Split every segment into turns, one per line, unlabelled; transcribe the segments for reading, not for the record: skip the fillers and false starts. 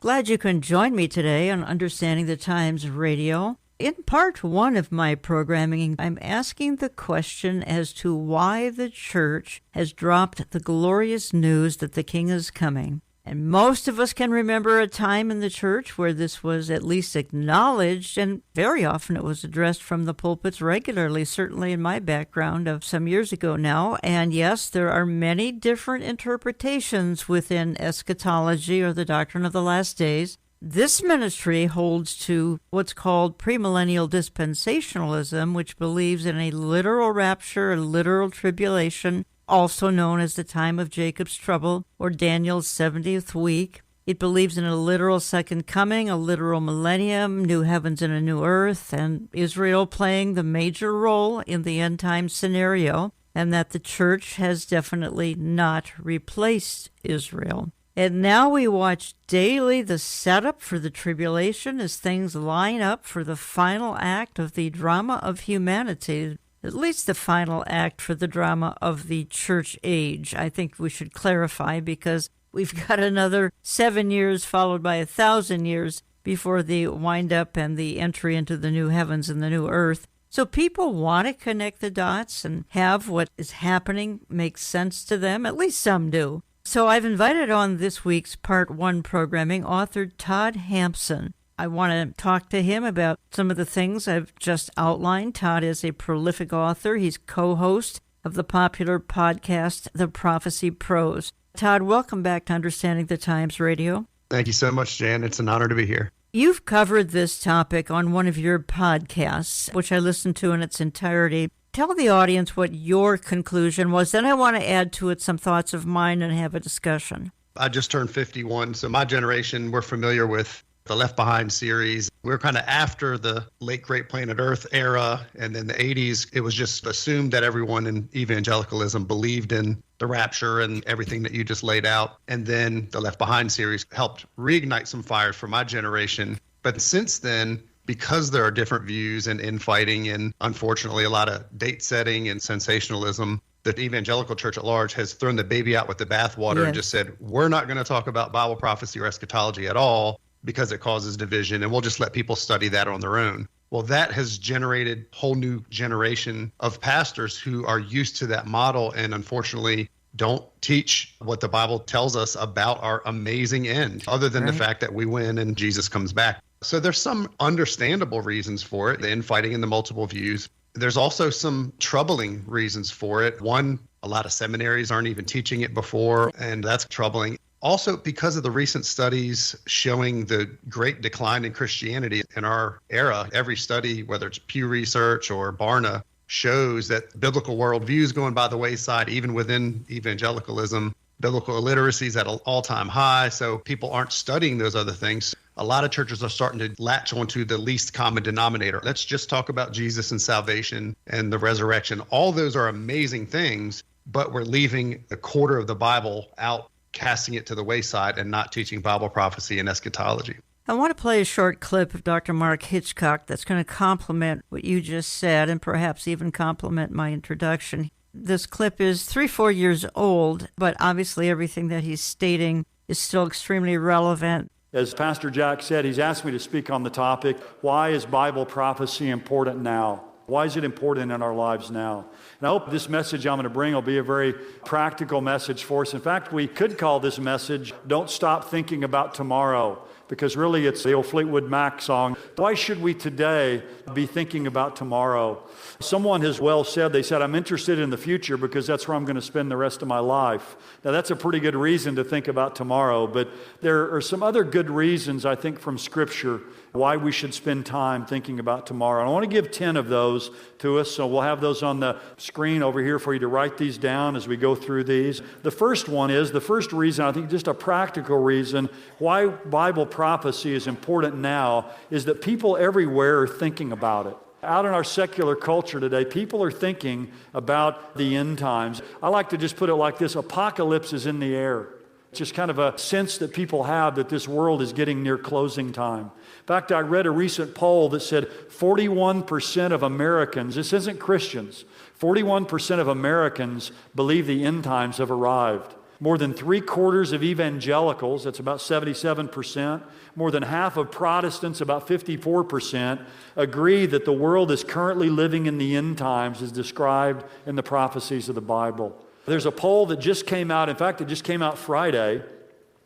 Glad you can join me today on Understanding the Times Radio. In part one of my programming, I'm asking the question as to why the church has dropped the glorious news that the King is coming. And most of us can remember a time in the church where this was at least acknowledged, and very often it was addressed from the pulpits regularly, certainly in my background of some years ago now. And yes, there are many different interpretations within eschatology or the doctrine of the last days. This ministry holds to what's called premillennial dispensationalism, which believes in a literal rapture, a literal tribulation, also known as the time of Jacob's trouble or Daniel's 70th week. It believes in a literal second coming, a literal millennium, new heavens and a new earth, and Israel playing the major role in the end time scenario, and that the church has definitely not replaced Israel. And now we watch daily the setup for the tribulation as things line up for the final act of the drama of humanity, at least the final act for the drama of the church age. I think we should clarify, because we've got another 7 years followed by 1,000 years before the wind up and the entry into the new heavens and the new earth. So people want to connect the dots and have what is happening make sense to them. At least some do. So I've invited on this week's Part 1 programming author Todd Hampson. I want to talk to him about some of the things I've just outlined. Todd is a prolific author. He's co-host of the popular podcast, The Prophecy Pros. Todd, welcome back to Understanding the Times Radio.
Thank you so much, Jan. It's an honor to be here.
You've covered this topic on one of your podcasts, which I listened to in its entirety. Tell the audience what your conclusion was. Then I want to add to it some thoughts of mine and have a discussion.
I just turned 51, so my generation, we're familiar with the Left Behind series. We're kind of after the late Great Planet Earth era, and then the 80s, it was just assumed that everyone in evangelicalism believed in the rapture and everything that you just laid out. And then the Left Behind series helped reignite some fires for my generation. But since then, because there are different views and infighting and unfortunately a lot of date setting and sensationalism, the evangelical church at large has thrown the baby out with the bathwater and just said, we're not going to talk about Bible prophecy or eschatology at all, because it causes division, and we'll just let people study that on their own. Well, that has generated a whole new generation of pastors who are used to that model and unfortunately don't teach what the Bible tells us about our amazing end, other than the fact that we win and Jesus comes back. So there's some understandable reasons for it, the infighting and the multiple views. There's also some troubling reasons for it. One, a lot of seminaries aren't even teaching it before, and that's troubling. Also, because of the recent studies showing the great decline in Christianity in our era, every study, whether it's Pew Research or Barna, shows that biblical worldview is going by the wayside, even within evangelicalism. Biblical illiteracy is at an all-time high, so people aren't studying those other things. A lot of churches are starting to latch onto the least common denominator. Let's just talk about Jesus and salvation and the resurrection. All those are amazing things, but we're leaving a quarter of the Bible out, casting it to the wayside and not teaching Bible prophecy and eschatology.
I want to play a short clip of Dr. Mark Hitchcock that's going to complement what you just said and perhaps even complement my introduction. This clip is 3-4 years old, but obviously everything that he's stating is still extremely relevant.
As Pastor Jack said, he's asked me to speak on the topic, why is Bible prophecy important now? Why is it important in our lives now? And I hope this message I'm going to bring will be a very practical message for us. In fact, we could call this message, Don't Stop Thinking About Tomorrow, because really it's the old Fleetwood Mac song. Why should we today be thinking about tomorrow? Someone has well said, they said, I'm interested in the future because that's where I'm going to spend the rest of my life. Now that's a pretty good reason to think about tomorrow, but there are some other good reasons, I think, from Scripture why we should spend time thinking about tomorrow. And I want to give 10 of those to us, so we'll have those on the screen over here for you to write these down as we go through these. The first one is, the first reason, I think just a practical reason why Bible prophecy is important now is that people everywhere are thinking about it. Out in our secular culture today, people are thinking about the end times. I like to just put it like this, apocalypse is in the air. It's just kind of a sense that people have that this world is getting near closing time. In fact, I read a recent poll that said 41% of Americans, this isn't Christians, 41% of Americans believe the end times have arrived. More than 3/4 of evangelicals, that's about 77%, more than half of Protestants, about 54%, agree that the world is currently living in the end times as described in the prophecies of the Bible. There's a poll that just came out, in fact, it just came out Friday,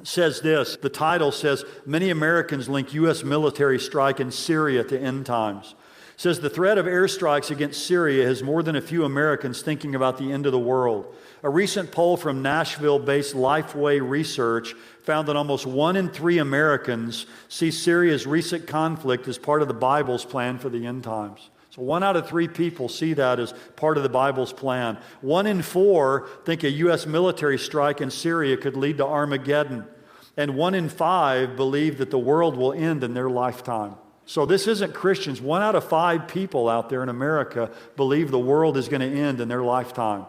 says this, the title says, "Many Americans link U.S. military strike in Syria to end times." It says the threat of airstrikes against Syria has more than a few Americans thinking about the end of the world. A recent poll from Nashville-based Lifeway Research found that almost 1 in 3 Americans see Syria's recent conflict as part of the Bible's plan for the end times. So 1 out of 3 people see that as part of the Bible's plan. 1 in 4 think a U.S. military strike in Syria could lead to Armageddon. And 1 in 5 believe that the world will end in their lifetime. So this isn't Christians. 1 out of 5 people out there in America believe the world is going to end in their lifetime.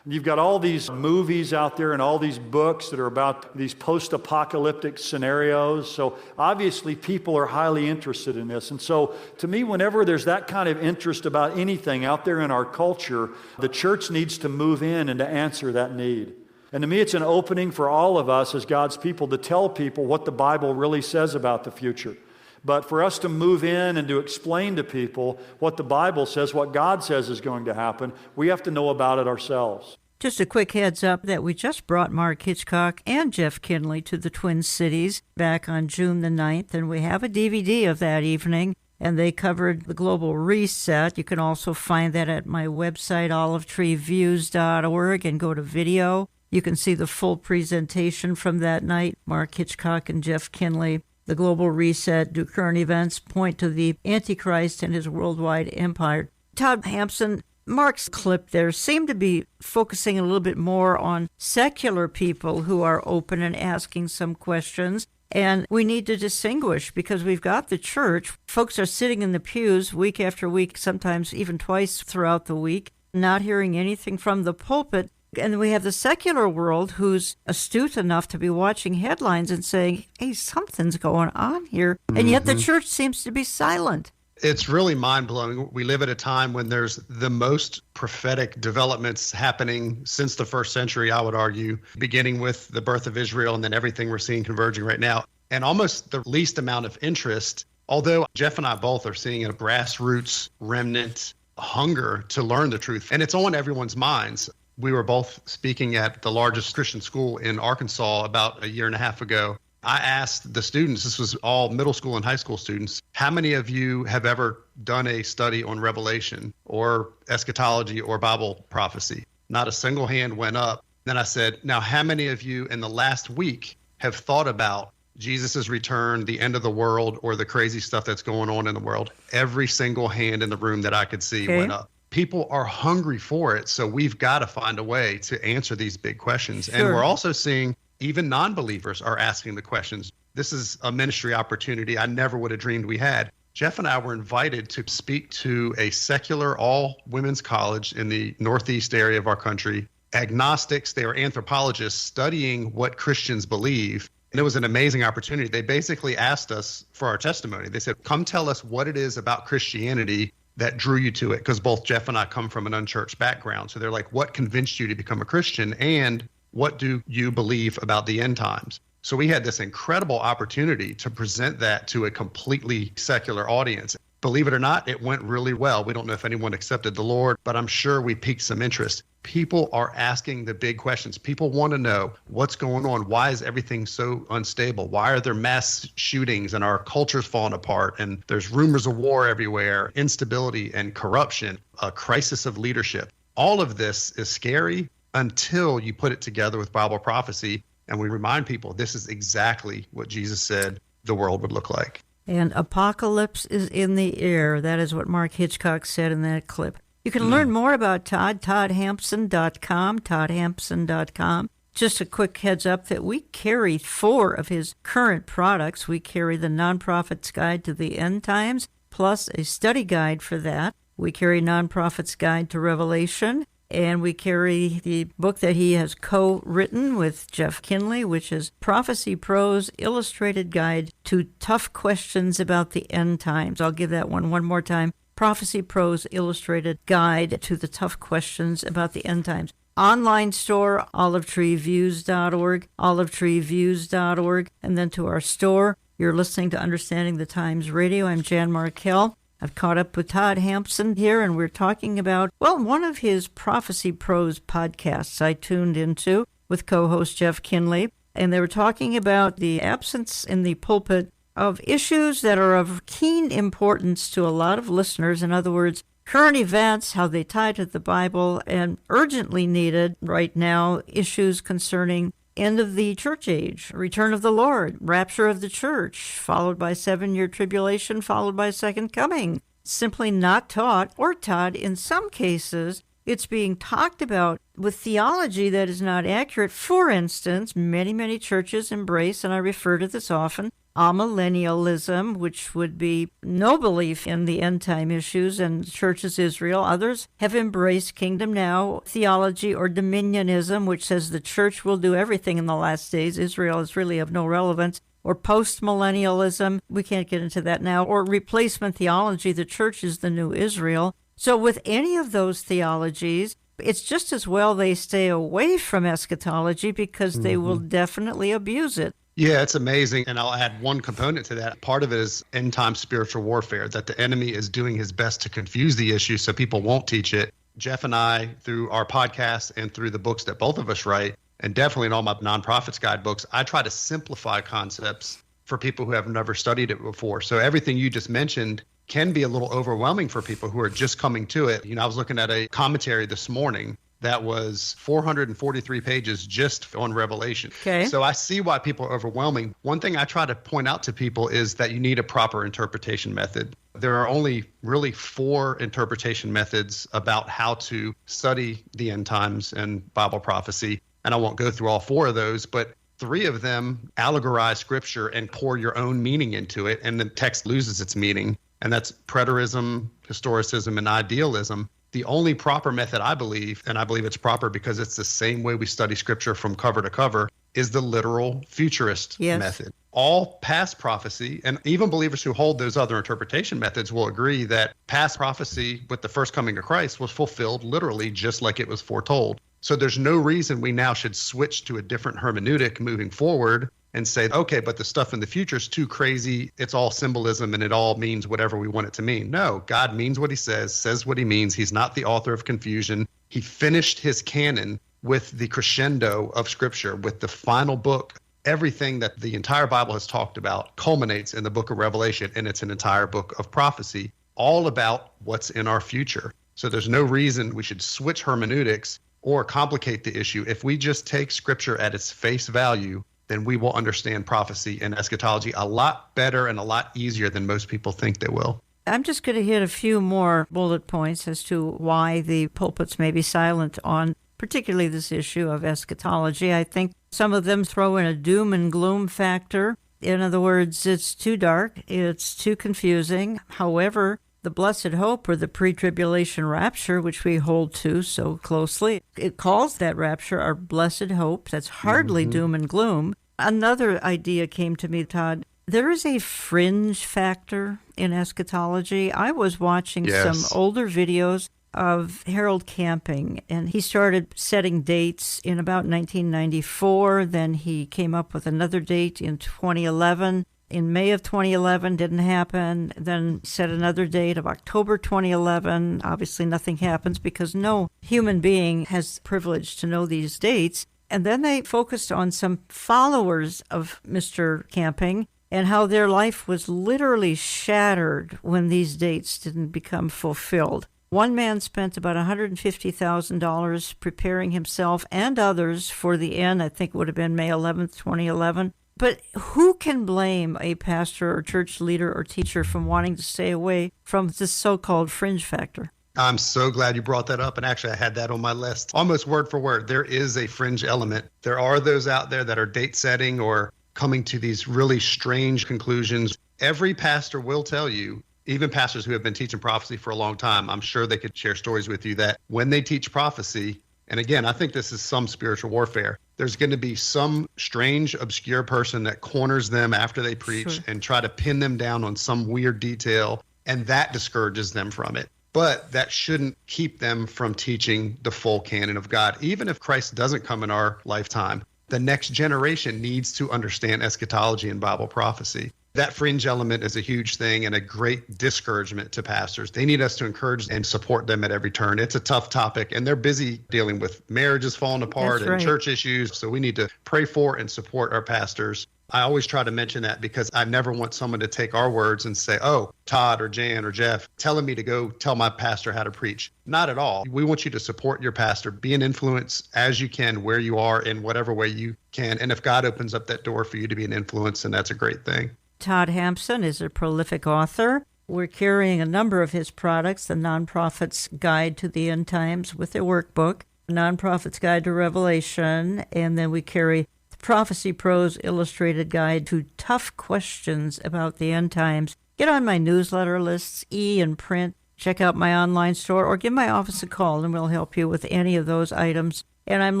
You've got all these movies out there and all these books that are about these post-apocalyptic scenarios. So obviously people are highly interested in this. And so to me, whenever there's that kind of interest about anything out there in our culture, the church needs to move in and to answer that need. And to me, it's an opening for all of us as God's people to tell people what the Bible really says about the future. But for us to move in and to explain to people what the Bible says, what God says is going to happen, we have to know about it ourselves.
Just a quick heads up that we just brought Mark Hitchcock and Jeff Kinley to the Twin Cities back on June the 9th, and we have a DVD of that evening, and they covered the global reset. You can also find that at my website, olivetreeviews.org, and go to video. You can see the full presentation from that night, Mark Hitchcock and Jeff Kinley. The global reset, do current events point to the Antichrist and his worldwide empire? Todd Hampson, Mark's clip there seemed to be focusing a little bit more on secular people who are open and asking some questions. And we need to distinguish because we've got the church. Folks are sitting in the pews week after week, sometimes even twice throughout the week, not hearing anything from the pulpit. And we have the secular world who's astute enough to be watching headlines and saying, hey, something's going on here. And yet the church seems to be silent.
It's really mind-blowing. We live at a time when there's the most prophetic developments happening since the first century, I would argue, beginning with the birth of Israel and then everything we're seeing converging right now. And almost the least amount of interest, although Jeff and I both are seeing a grassroots remnant hunger to learn the truth. And it's on everyone's minds. We were both speaking at the largest Christian school in Arkansas about a year and a half ago. I asked the students, this was all middle school and high school students, how many of you have ever done a study on Revelation or eschatology or Bible prophecy? Not a single hand went up. Then I said, now how many of you in the last week have thought about Jesus' return, the end of the world, or the crazy stuff that's going on in the world? Every single hand in the room that I could see went up. People are hungry for it, so we've got to find a way to answer these big questions. Sure. And we're also seeing even non-believers are asking the questions. This is a ministry opportunity I never would have dreamed we had. Jeff and I were invited to speak to a secular all-women's college in the northeast area of our country. Agnostics, they were anthropologists studying what Christians believe. And it was an amazing opportunity. They basically asked us for our testimony. They said, come tell us what it is about Christianity that drew you to it, because both Jeff and I come from an unchurched background. So they're like, what convinced you to become a Christian, and what do you believe about the end times? So we had this incredible opportunity to present that to a completely secular audience. Believe it or not, it went really well. We don't know if anyone accepted the Lord, but I'm sure we piqued some interest. People are asking the big questions. People want to know what's going on. Why is everything so unstable? Why are there mass shootings and our culture's falling apart? And there's rumors of war everywhere, instability and corruption, a crisis of leadership. All of this is scary until you put it together with Bible prophecy. And we remind people this is exactly what Jesus said the world would look like.
And apocalypse is in the air. That is what Mark Hitchcock said in that clip. You can learn more about Todd, toddhampson.com, toddhampson.com. Just a quick heads up that we carry 4 of his current products. We carry the Nonprofit's Guide to the End Times, plus a study guide for that. We carry Nonprofit's Guide to Revelation, and we carry the book that he has co-written with Jeff Kinley, which is Prophecy Prose Illustrated Guide to Tough Questions About the End Times. I'll give that one more time. Prophecy Prose Illustrated Guide to the Tough Questions About the End Times. online store, olivetreeviews.org, olivetreeviews.org, and then to our store. You're listening to Understanding the Times Radio. I'm Jan Markell. I've caught up with Todd Hampson here, and we're talking about, one of his Prophecy Pros podcasts I tuned into with co-host Jeff Kinley, and they were talking about the absence in the pulpit of issues that are of keen importance to a lot of listeners. In other words, current events, how they tie to the Bible, and urgently needed right now issues concerning end of the church age, return of the Lord, rapture of the church, followed by 7-year tribulation, followed by second coming. Simply not taught, or taught in some cases. It's being talked about with theology that is not accurate. For instance, many churches embrace, and I refer to this often, amillennialism, which would be no belief in the end-time issues and churches Israel. Others have embraced kingdom now theology, or dominionism, which says the church will do everything in the last days. Israel is really of no relevance. Or post-millennialism, we can't get into that now. Or replacement theology, the church is the new Israel. So with any of those theologies, it's just as well they stay away from eschatology, because they will definitely abuse it.
Yeah, it's amazing. And I'll add one component to that. Part of it is end-time spiritual warfare, that the enemy is doing his best to confuse the issue so people won't teach it. Jeff and I, through our podcast and through the books that both of us write, and definitely in all my nonprofits guidebooks, I try to simplify concepts for people who have never studied it before. So everything you just mentioned can be a little overwhelming for people who are just coming to it. I was looking at a commentary this morning that was 443 pages just on Revelation.
Okay.
So I see why people are overwhelming. One thing I try to point out to people is that you need a proper interpretation method. There are only really 4 interpretation methods about how to study the end times and Bible prophecy. And I won't go through all 4 of those, but 3 of them allegorize scripture and pour your own meaning into it, and the text loses its meaning. And that's preterism, historicism, and idealism. The only proper method, I believe, and I believe it's proper because it's the same way we study scripture from cover to cover, is the literal futurist method. All past prophecy, and even believers who hold those other interpretation methods will agree that past prophecy with the first coming of Christ was fulfilled literally just like it was foretold. So there's no reason we now should switch to a different hermeneutic moving forward and say, okay, but the stuff in the future is too crazy. It's all symbolism and it all means whatever we want it to mean. No, God means what he says what he means. He's not the author of confusion. He finished his canon with the crescendo of scripture, with the final book. Everything that the entire Bible has talked about culminates in the book of Revelation, and it's an entire book of prophecy, all about what's in our future. So there's no reason we should switch hermeneutics or complicate the issue. If we just take scripture at its face value, then we will understand prophecy and eschatology a lot better and a lot easier than most people think they will.
I'm just going to hit a few more bullet points as to why the pulpits may be silent on particularly this issue of eschatology. I think some of them throw in a doom and gloom factor. In other words, it's too dark, it's too confusing. However, the blessed hope, or the pre-tribulation rapture, which we hold to so closely, it calls that rapture our blessed hope. That's hardly doom and gloom. Another idea came to me, Todd. There is a fringe factor in eschatology. I was watching some older videos of Harold Camping, and he started setting dates in about 1994. Then he came up with another date in 2011. In May of 2011, didn't happen. Then set another date of October 2011. Obviously, nothing happens because no human being has privilege to know these dates. And then they focused on some followers of Mr. Camping and how their life was literally shattered when these dates didn't become fulfilled. One man spent about $150,000 preparing himself and others for the end. I think it would have been May 11th, 2011. But who can blame a pastor or church leader or teacher from wanting to stay away from this so-called fringe factor?
I'm so glad you brought that up. And actually, I had that on my list, almost word for word. There is a fringe element. There are those out there that are date setting or coming to these really strange conclusions. Every pastor will tell you, even pastors who have been teaching prophecy for a long time, I'm sure they could share stories with you that when they teach prophecy, and again, I think this is some spiritual warfare, there's going to be some strange, obscure person that corners them after they preach and try to pin them down on some weird detail, and that discourages them from it. But that shouldn't keep them from teaching the full canon of God. Even if Christ doesn't come in our lifetime, the next generation needs to understand eschatology and Bible prophecy. That fringe element is a huge thing and a great discouragement to pastors. They need us to encourage and support them at every turn. It's a tough topic, and they're busy dealing with marriages falling apart and church issues. So we need to pray for and support our pastors. I always try to mention that because I never want someone to take our words and say, oh, Todd or Jan or Jeff telling me to go tell my pastor how to preach. Not at all. We want you to support your pastor, be an influence as you can where you are in whatever way you can. And if God opens up that door for you to be an influence, then that's a great thing.
Todd Hampson is a prolific author. We're carrying a number of his products, the Nonprofit's Guide to the End Times with a workbook, Nonprofit's Guide to Revelation, and then we carry the Prophecy Pros Illustrated Guide to Tough Questions about the End Times. Get on my newsletter lists, and print. Check out my online store or give my office a call and we'll help you with any of those items. And I'm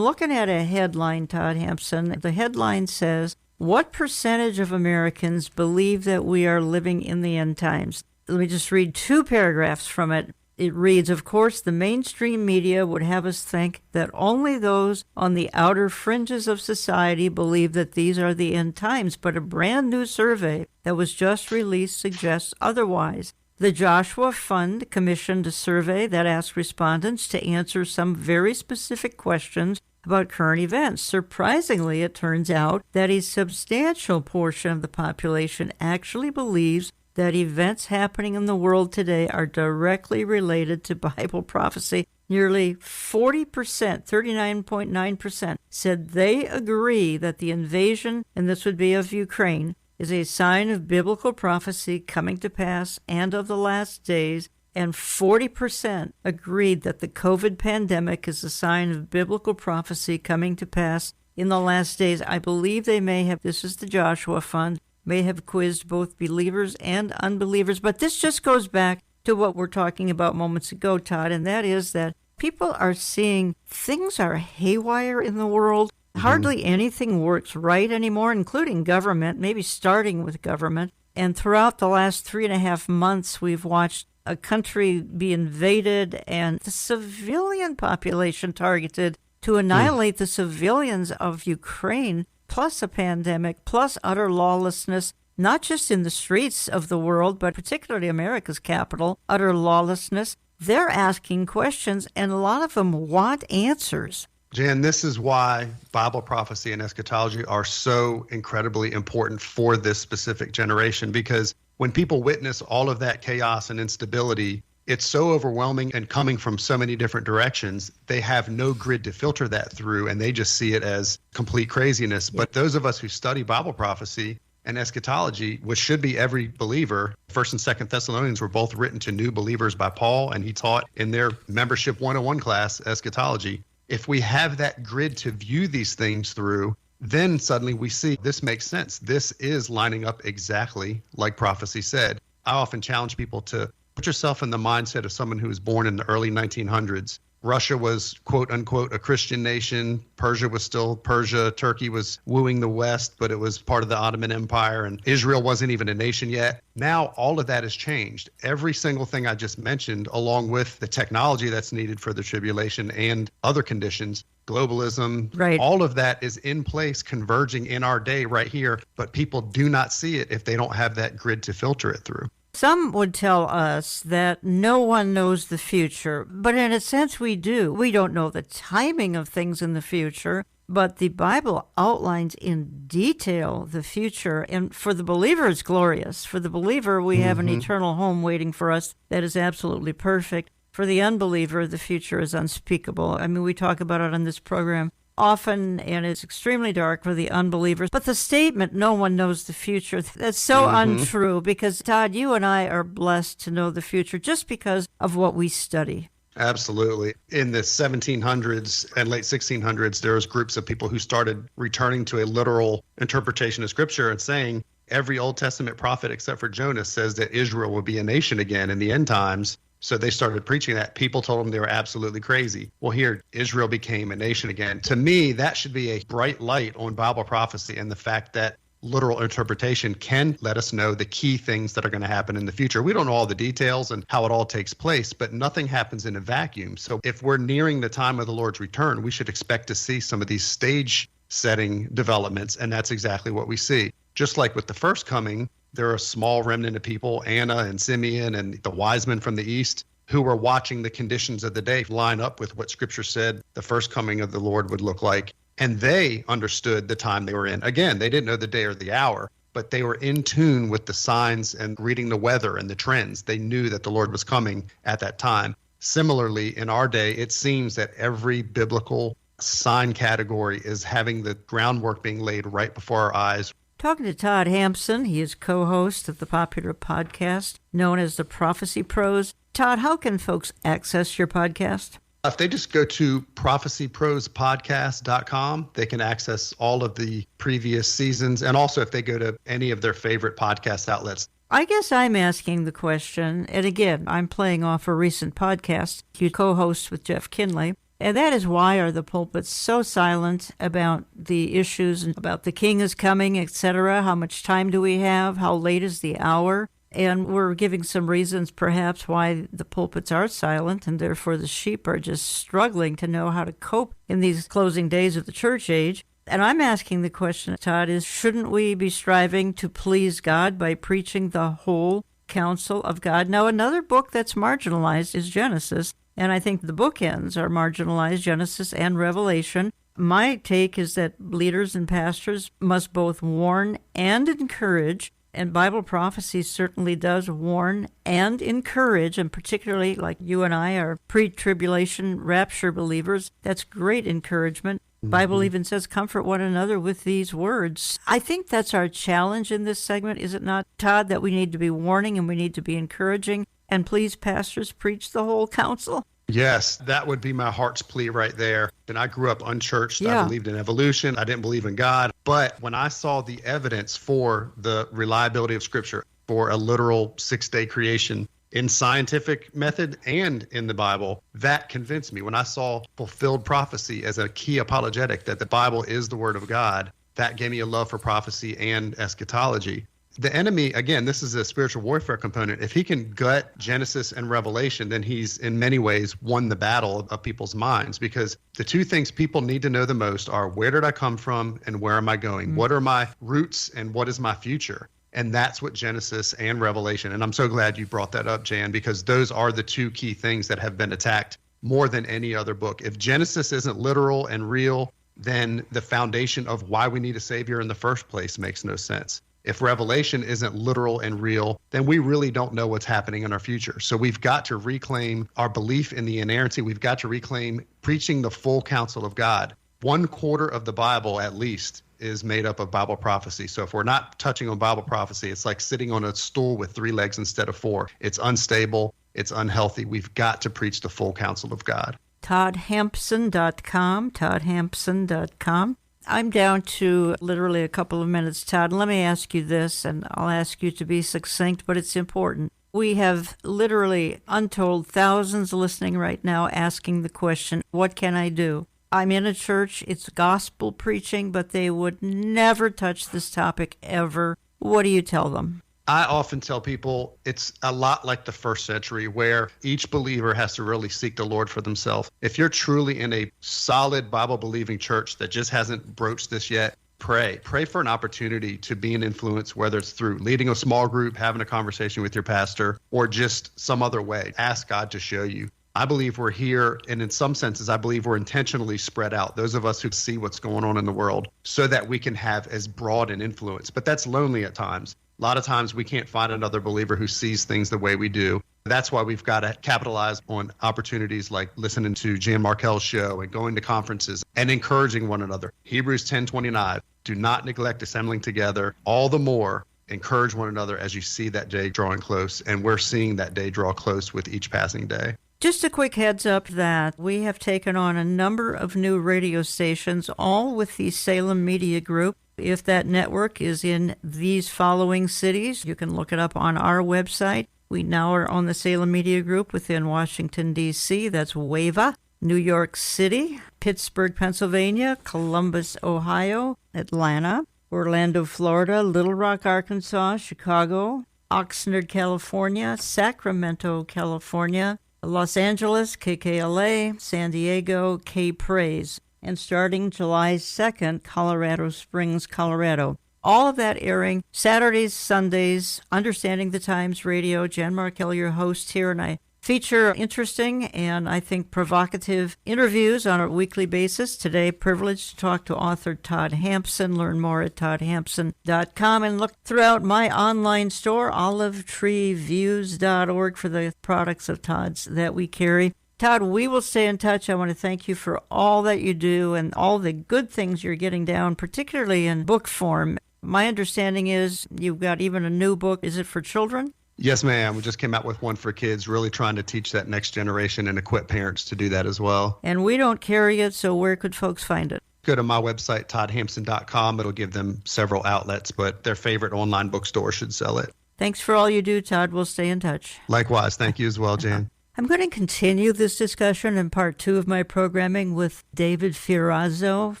looking at a headline, Todd Hampson. The headline says, what percentage of Americans believe that we are living in the end times? Let me just read 2 paragraphs from it. It reads, of course, the mainstream media would have us think that only those on the outer fringes of society believe that these are the end times, but a brand new survey that was just released suggests otherwise. The Joshua Fund commissioned a survey that asked respondents to answer some very specific questions about current events. Surprisingly, it turns out that a substantial portion of the population actually believes that events happening in the world today are directly related to Bible prophecy. Nearly 40%, 39.9%, said they agree that the invasion, and this would be of Ukraine, is a sign of biblical prophecy coming to pass and of the last days, and 40% agreed that the COVID pandemic is a sign of biblical prophecy coming to pass in the last days. I believe they may have, this is the Joshua Fund, may have quizzed both believers and unbelievers, but this just goes back to what we're talking about moments ago, Todd, and that is that people are seeing things are haywire in the world. Hardly anything works right anymore, including government, maybe starting with government. And throughout the last 3.5 months, we've watched a country be invaded and the civilian population targeted to annihilate the civilians of Ukraine, plus a pandemic, plus utter lawlessness, not just in the streets of the world, but particularly America's capital, utter lawlessness. They're asking questions, and a lot of them want answers.
Jan, this is why Bible prophecy and eschatology are so incredibly important for this specific generation, because when people witness all of that chaos and instability, it's so overwhelming and coming from so many different directions, they have no grid to filter that through, and they just see it as complete craziness. But those of us who study Bible prophecy and eschatology, which should be every believer, 1st and 2nd Thessalonians were both written to new believers by Paul, and he taught in their membership 101 class eschatology. If we have that grid to view these things through, then suddenly we see this makes sense. This is lining up exactly like prophecy said. I often challenge people to put yourself in the mindset of someone who was born in the early 1900s. Russia was, quote unquote, a Christian nation. Persia was still Persia. Turkey was wooing the West, but it was part of the Ottoman Empire, and Israel wasn't even a nation yet. Now all of that has changed. Every single thing I just mentioned, along with the technology that's needed for the tribulation and other conditions, globalism,
right,
all of that is in place, converging in our day right here, but people do not see it if they don't have that grid to filter it through.
Some would tell us that no one knows the future, but in a sense we do. We don't know the timing of things in the future, but the Bible outlines in detail the future. And for the believer, it's glorious. For the believer, we have an eternal home waiting for us that is absolutely perfect. For the unbeliever, the future is unspeakable. I mean, we talk about it on this program often, and it's extremely dark for the unbelievers. But the statement, no one knows the future, that's so untrue, because, Todd, you and I are blessed to know the future just because of what we study.
Absolutely. In the 1700s and late 1600s, there was groups of people who started returning to a literal interpretation of Scripture and saying every Old Testament prophet except for Jonah says that Israel will be a nation again in the end times. So they started preaching that. People told them they were absolutely crazy. Well, here, Israel became a nation again. To me, that should be a bright light on Bible prophecy and the fact that literal interpretation can let us know the key things that are going to happen in the future. We don't know all the details and how it all takes place, but nothing happens in a vacuum. So if we're nearing the time of the Lord's return, we should expect to see some of these stage setting developments, and that's exactly what we see. Just like with the first coming, there are a small remnant of people, Anna and Simeon and the wise men from the east, who were watching the conditions of the day line up with what Scripture said the first coming of the Lord would look like. And they understood the time they were in. Again, they didn't know the day or the hour, but they were in tune with the signs and reading the weather and the trends. They knew that the Lord was coming at that time. Similarly, in our day, it seems that every biblical sign category is having the groundwork being laid right before our eyes.
Talking to Todd Hampson, he is co-host of the popular podcast known as the Prophecy Pros. Todd, how can folks access your podcast?
If they just go to prophecyprospodcast.com, they can access all of the previous seasons. And also if they go to any of their favorite podcast outlets.
I guess I'm asking the question, and again, I'm playing off a recent podcast you co-host with Jeff Kinley. And that is, why are the pulpits so silent about the issues and about the king is coming, etc.? How much time do we have? How late is the hour? And we're giving some reasons perhaps why the pulpits are silent, and therefore the sheep are just struggling to know how to cope in these closing days of the church age. And I'm asking the question, Todd, is shouldn't we be striving to please God by preaching the whole counsel of God? Now, another book that's marginalized is Genesis. And I think the bookends are marginalized, Genesis and Revelation. My take is that leaders and pastors must both warn and encourage, and Bible prophecy certainly does warn and encourage, and particularly like you and I are pre-tribulation rapture believers, that's great encouragement. The Bible even says, comfort one another with these words. I think that's our challenge in this segment, is it not, Todd, that we need to be warning and we need to be encouraging? And please, pastors, preach the whole counsel.
Yes, that would be my heart's plea right there. And I grew up unchurched. Yeah. I believed in evolution. I didn't believe in God. But when I saw the evidence for the reliability of Scripture, for a literal 6-day creation in scientific method and in the Bible, that convinced me. When I saw fulfilled prophecy as a key apologetic that the Bible is the Word of God, that gave me a love for prophecy and eschatology. The enemy, again, this is a spiritual warfare component. If he can gut Genesis and Revelation, then he's in many ways won the battle of people's minds, because the two things people need to know the most are, where did I come from and where am I going? What are my roots and what is my future? And that's what Genesis and Revelation, and I'm so glad you brought that up, Jan, because those are the two key things that have been attacked more than any other book. If Genesis isn't literal and real, then the foundation of why we need a Savior in the first place makes no sense. If Revelation isn't literal and real, then we really don't know what's happening in our future. So we've got to reclaim our belief in the inerrancy. We've got to reclaim preaching the full counsel of God. 1/4 of the Bible, at least, is made up of Bible prophecy. So if we're not touching on Bible prophecy, it's like sitting on a stool with 3 legs instead of 4. It's unstable. It's unhealthy. We've got to preach the full counsel of God.
ToddHampson.com, ToddHampson.com. I'm down to literally a couple of minutes, Todd. Let me ask you this, and I'll ask you to be succinct, but it's important. We have literally untold thousands listening right now asking the question, what can I do? I'm in a church, it's gospel preaching, but they would never touch this topic ever. What do you tell them?
I often tell people it's a lot like the first century, where each believer has to really seek the Lord for themselves. If you're truly in a solid Bible-believing church that just hasn't broached this yet, pray. Pray for an opportunity to be an influence, whether it's through leading a small group, having a conversation with your pastor, or just some other way. Ask God to show you. I believe we're here, and in some senses, I believe we're intentionally spread out, those of us who see what's going on in the world, so that we can have as broad an influence. But that's lonely at times. A lot of times we can't find another believer who sees things the way we do. That's why we've got to capitalize on opportunities like listening to Jan Markell's show and going to conferences and encouraging one another. Hebrews 10:29, do not neglect assembling together. All the more, encourage one another as you see that day drawing close. And we're seeing that day draw close with each passing day.
Just a quick heads up that we have taken on a number of new radio stations, all with the Salem Media Group. If that network is in these following cities, you can look it up on our website. We now are on the Salem Media Group within Washington, D.C. That's WAVA, New York City, Pittsburgh, Pennsylvania, Columbus, Ohio, Atlanta, Orlando, Florida, Little Rock, Arkansas, Chicago, Oxnard, California, Sacramento, California, Los Angeles, KKLA, San Diego, K-Praise, and starting July 2nd, Colorado Springs, Colorado. All of that airing Saturdays, Sundays, Understanding the Times Radio. Jan Markell, your host here, and I feature interesting and I think provocative interviews on a weekly basis. Today, privileged to talk to author Todd Hampson. Learn more at toddhampson.com and look throughout my online store, olivetreeviews.org, for the products of Todd's that we carry. Todd, we will stay in touch. I want to thank you for all that you do and all the good things you're getting down, particularly in book form. My understanding is you've got even a new book. Is it for children?
Yes, ma'am. We just came out with one for kids, really trying to teach that next generation and equip parents to do that as well.
And we don't carry it, so where could folks find it?
Go to my website, toddhampson.com. It'll give them several outlets, but their favorite online bookstore should sell it.
Thanks for all you do, Todd. We'll stay in touch.
Likewise. Thank you as well, Jan.
I'm going to continue this discussion in part 2 of my programming with David Fiorazzo.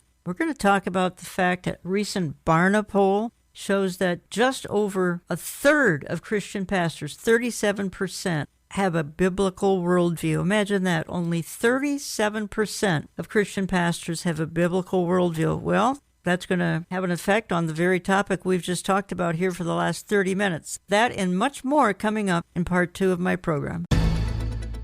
We're going to talk about the fact that recent Barna poll shows that just over a third of Christian pastors, 37%, have a biblical worldview. Imagine that. Only 37% of Christian pastors have a biblical worldview. Well, that's going to have an effect on the very topic we've just talked about here for the last 30 minutes. That and much more coming up in part 2 of my program.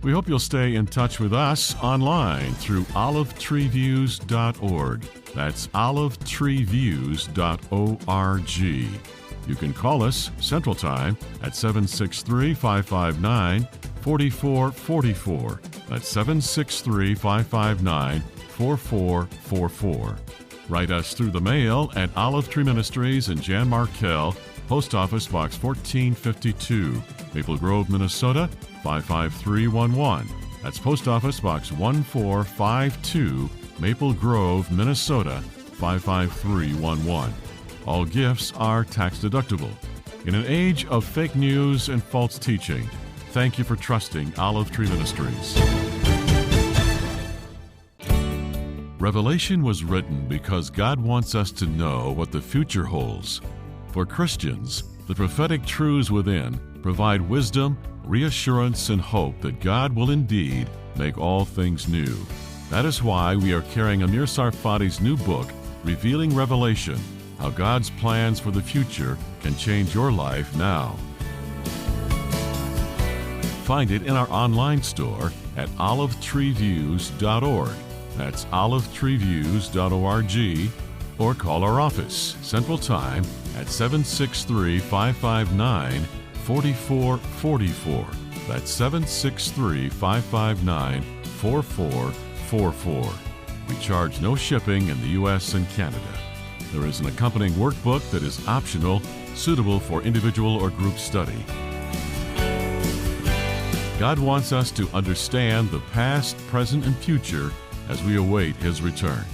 We hope you'll stay in touch with us online through olivetreeviews.org. That's olivetreeviews.org. You can call us Central Time at 763-559-4444. That's 763-559-4444. Write us through the mail at Olive Tree Ministries in Jan Markell, Post Office Box 1452, Maple Grove, Minnesota 55311. That's Post Office Box 1452, Maple Grove, Minnesota 55311. All gifts are tax deductible. In an age of fake news and false teaching, thank you for trusting Olive Tree Ministries. Revelation was written because God wants us to know what the future holds. For Christians, the prophetic truths within provide wisdom, reassurance, and hope that God will indeed make all things new. That is why we are carrying Amir Sarfati's new book, Revealing Revelation, How God's Plans for the Future Can Change Your Life Now. Find it in our online store at olivetreeviews.org. That's olivetreeviews.org, or call our office, Central Time, at 763-559-4444. That's 763-559-4444. We charge no shipping in the U.S. and Canada. There is an accompanying workbook that is optional, suitable for individual or group study. God wants us to understand the past, present, and future as we await His return.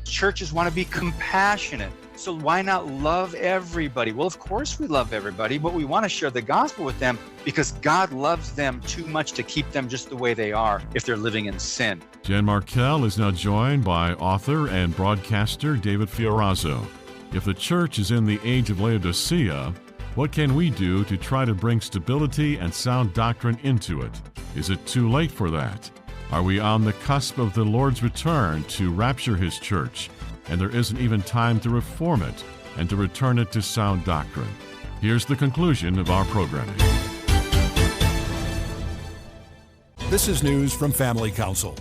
Churches want to be compassionate. So why not love everybody? Well, of course we love everybody, but we want to share the gospel with them because God loves them too much to keep them just the way they are if they're living in sin.
Jan Markell is now joined by author and broadcaster David Fiorazzo. If the church is in the age of Laodicea, what can we do to try to bring stability and sound doctrine into it? Is it too late for that? Are we on the cusp of the Lord's return to rapture His church, and there isn't even time to reform it and to return it to sound doctrine? Here's the conclusion of our programming.
This is news from Family Council.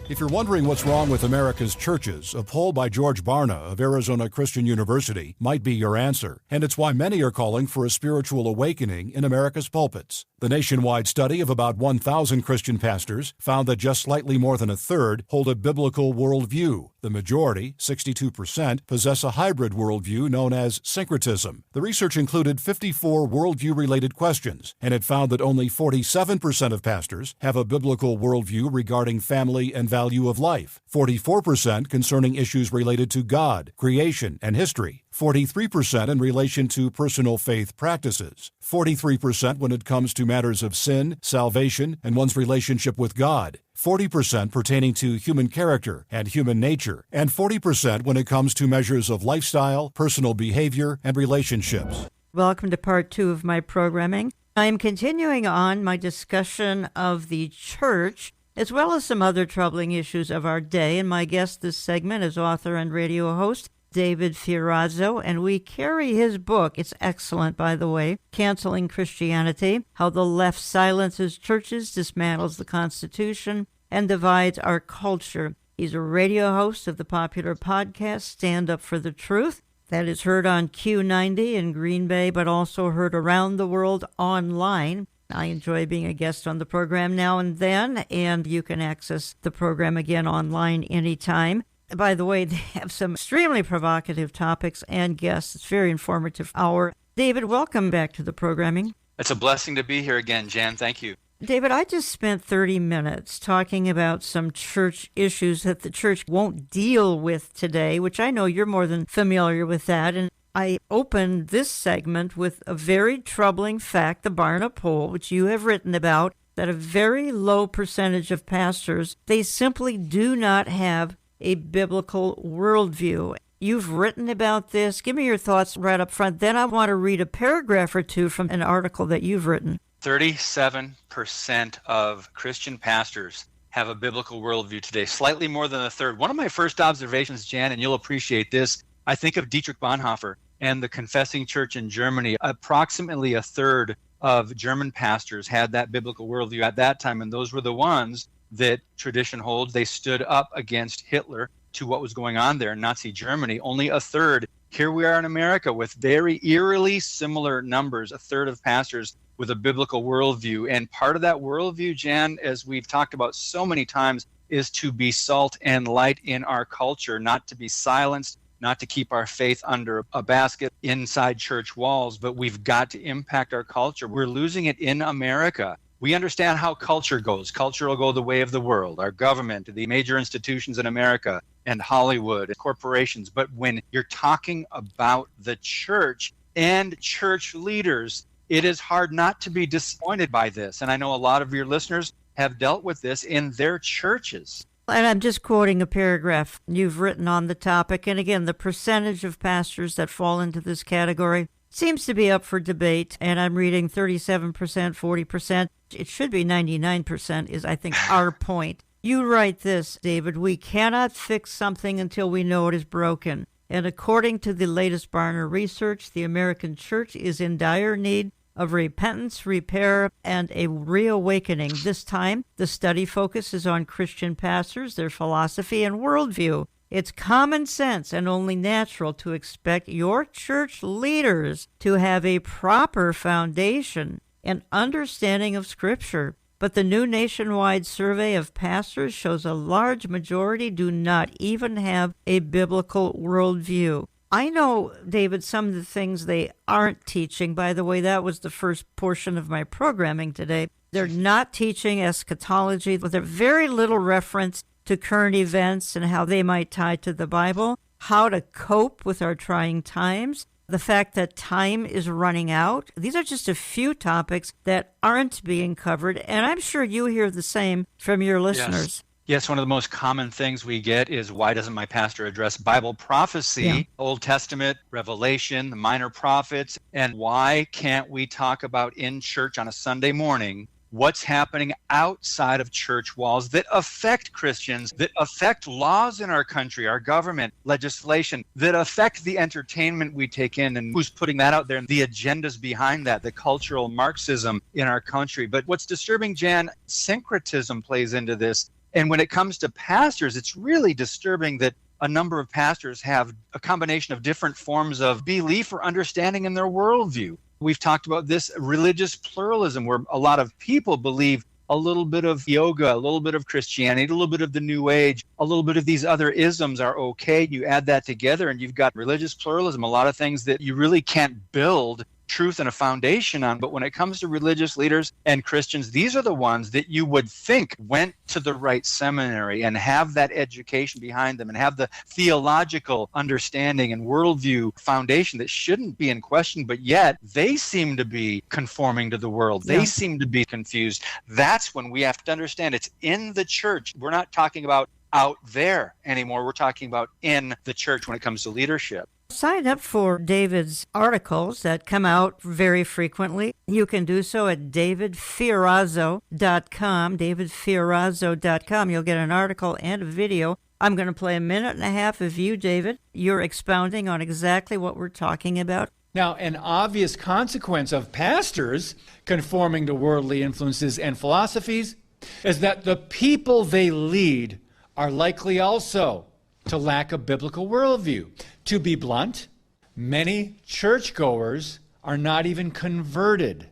If you're wondering what's wrong with America's churches, a poll by George Barna of Arizona Christian University might be your answer, and it's why many are calling for a spiritual awakening in America's pulpits. The nationwide study of about 1,000 Christian pastors found that just slightly more than a third hold a biblical worldview. The majority, 62%, possess a hybrid worldview known as syncretism. The research included 54 worldview-related questions, and it found that only 47% of pastors have a biblical worldview regarding family and value of life, 44% concerning issues related to God, creation, and history, 43% in relation to personal faith practices, 43% when it comes to matters of sin, salvation, and one's relationship with God, 40% pertaining to human character and human nature, and 40% when it comes to measures of lifestyle, personal behavior, and relationships.
Welcome to part 2 of my programming. I am continuing on my discussion of the church, as well as some other troubling issues of our day. And my guest this segment is author and radio host David Fiorazzo, and we carry his book. It's excellent, by the way, Canceling Christianity, How the Left Silences Churches, Dismantles the Constitution, and Divides Our Culture. He's a radio host of the popular podcast Stand Up for the Truth. That is heard on Q90 in Green Bay, but also heard around the world online. I enjoy being a guest on the program now and then, and you can access the program again online anytime. By the way, they have some extremely provocative topics and guests. It's a very informative hour. David, welcome back to the programming.
It's a blessing to be here again, Jan. Thank you.
David, I just spent 30 minutes talking about some church issues that the church won't deal with today, which I know you're more than familiar with that. And I opened this segment with a very troubling fact, the Barna poll, which you have written about, that a very low percentage of pastors, they simply do not have a biblical worldview. You've written about this. Give me your thoughts right up front. Then I want to read a paragraph or two from an article that you've written.
37% of Christian pastors have a biblical worldview today, slightly more than a third. One of my first observations, Jan, and you'll appreciate this, I think of Dietrich Bonhoeffer and the Confessing Church in Germany. Approximately a third of German pastors had that biblical worldview at that time, and those were the ones that tradition holds. They stood up against Hitler to what was going on there in Nazi Germany. Only a third. Here we are in America with very eerily similar numbers, a third of pastors with a biblical worldview. And part of that worldview, Jan, as we've talked about so many times, is to be salt and light in our culture, not to be silenced, not to keep our faith under a basket inside church walls, but we've got to impact our culture. We're losing it in America. We understand how culture goes. Culture will go the way of the world, our government, the major institutions in America, and Hollywood, and corporations. But when you're talking about the church and church leaders, it is hard not to be disappointed by this. And I know a lot of your listeners have dealt with this in their churches.
And I'm just quoting a paragraph you've written on the topic. And again, the percentage of pastors that fall into this category seems to be up for debate. And I'm reading 37%, 40%. It should be 99% is, I think, our point. You write this, David, we cannot fix something until we know it is broken. And according to the latest Barna research, the American church is in dire need of repentance, repair, and a reawakening. This time, the study focuses on Christian pastors, their philosophy, and worldview. It's common sense and only natural to expect your church leaders to have a proper foundation and understanding of Scripture. But the new nationwide survey of pastors shows a large majority do not even have a biblical worldview. I know, David, some of the things they aren't teaching. By the way, that was the first portion of my programming today. They're not teaching eschatology. There's very little reference to current events and how they might tie to the Bible, how to cope with our trying times, the fact that time is running out. These are just a few topics that aren't being covered, and I'm sure you hear the same from your listeners.
Yes, one of the most common things we get is, why doesn't my pastor address Bible prophecy, Old Testament, Revelation, the minor prophets, and why can't we talk about in church on a Sunday morning what's happening outside of church walls that affect Christians, that affect laws in our country, our government, legislation, that affect the entertainment we take in, and who's putting that out there, and the agendas behind that, the cultural Marxism in our country. But what's disturbing, Jan, syncretism plays into this. And when it comes to pastors, it's really disturbing that a number of pastors have a combination of different forms of belief or understanding in their worldview. We've talked about this religious pluralism, where a lot of people believe a little bit of yoga, a little bit of Christianity, a little bit of the New Age, a little bit of these other isms are okay. You add that together and you've got religious pluralism, a lot of things that you really can't build truth and a foundation on. But when it comes to religious leaders and Christians, these are the ones that you would think went to the right seminary and have that education behind them and have the theological understanding and worldview foundation that shouldn't be in question, but yet they seem to be conforming to the world. They seem to be confused. That's when we have to understand it's in the church. We're not talking about out there anymore. We're talking about in the church when it comes to leadership.
Sign up for David's articles that come out very frequently. You can do so at davidfiorazzo.com, davidfiorazzo.com. You'll get an article and a video. I'm going to play a minute and a half of you, David. You're expounding on exactly what we're talking about.
Now, an obvious consequence of pastors conforming to worldly influences and philosophies is that the people they lead are likely also to lack a biblical worldview. To be blunt, many churchgoers are not even converted,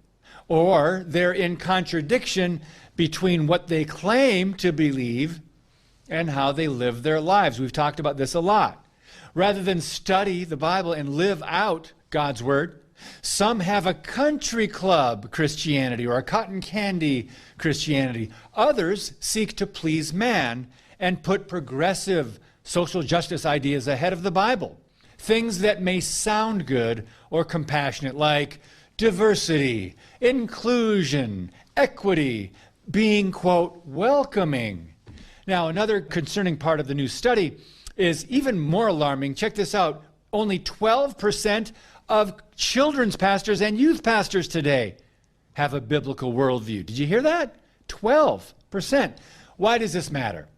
or they're in contradiction between what they claim to believe and how they live their lives. We've talked about this a lot. Rather than study the Bible and live out God's Word, some have a country club Christianity or a cotton candy Christianity. Others seek to please man and put progressive social justice ideas ahead of the Bible. Things that may sound good or compassionate, like diversity, inclusion, equity, being, quote, welcoming. Now, another concerning part of the new study is even more alarming. Check this out. Only 12% of children's pastors and youth pastors today have a biblical worldview. Did you hear that? 12%. Why does this matter?